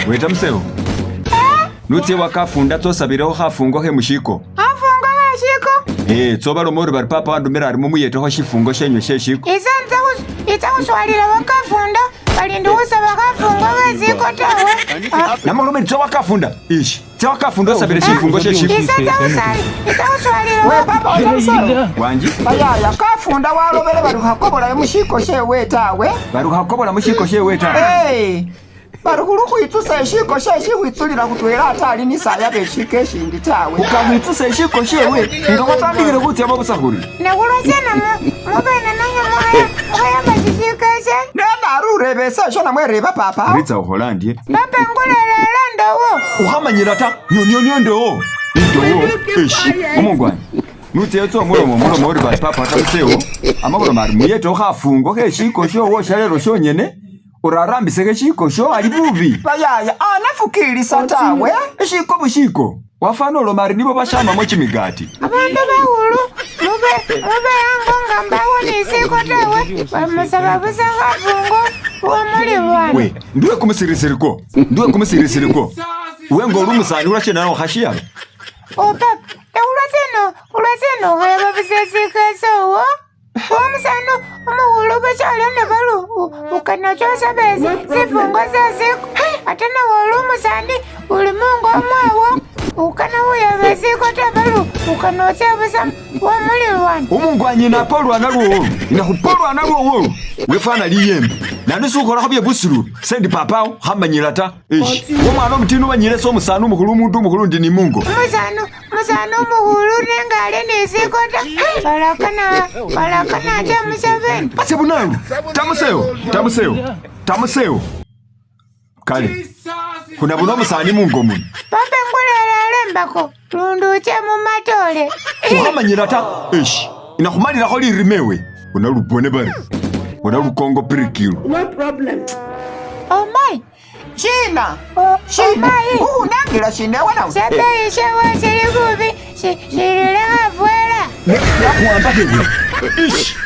Weta mseo. Nutse wakafunda tosabireho hafungo he mushiko. Hafungo he shiko? Tsoba lomori bari papa wandumira ari mumuyeteho shifungo shenywe she shiko. Iza uswalira wakafunda. Balindi usaba hafungo he ziko tawe. Namolome tso wakafunda. Ishi. Tso wakafunda osabire shifungo she shiko. Iza uswalira we papa wandumira. Wanji? Bayaya kafunda walobele baruhakobola mushiko shewe tawe. Baruhakobola mushiko shewe tawe. Baruhulukhwitsusa eshiko sheshi witsulila kutwela atali nisaya beshiko eshindi tawe. Ukamwitsusa eshiko shewe nga watandikile khutya mabusahuli. Nakulosena mubene nanye muhaya mashishiko eshe. Nena arurebesa esho namwereba papa. Ritsa uholandie. Papa ngulelele ndowo. Uhamanyira ta nyonyo ndowo. Ndowo. Eshi. Omongwani. Nutse yetso mulomo uri bari papa tamuseo. Amabolo mari muyeto hafungo he shiko showo shalero shonyene. Urarambise ke shiko sho ali bubi. Bayaya anafukilisa tawe. Shiko bushiko. Wafano lo mari nibo bashama mo chimigati. Abandu bahulu mube yango ngambawo nisiko tawe. Bamusababu sa hafungo uwamulilwana. We, nduwe kumisirisiriko. Uwe ngolu musani urashena na uhashiyalo. Papa, ulwaseno heba busesikesa uwo. Omusano umuhulu bachali nebalu ukanachosa bese sifungo sasiko atana wolu musani uli mungu omwawo ukana uyabesiko tabalu ukanocha busa wamulilwana. Umungu anyina polwana luwo inakupolwana luwo wefana liyembe nanusukola khabye busulu sendi papao hamanyira ta ishi omwana omutino banyire so musani umuhulu umuntu umuhulu ndi ni mungu musano umuhulu nengale nisikota balakana cha musabeni base bunalu tamuseo kale kuna buno musani mungu muno papa ngulelele mbako lunduche mumatole uhamanyira ta ishi inakumalira ko lirimewe unalubone bari unalukongo pirikilo No problem. Oh my China. Shina Unangira shinewe na Sebe ishewa shirigubi shirire hafuela ya kuamba hewe ishi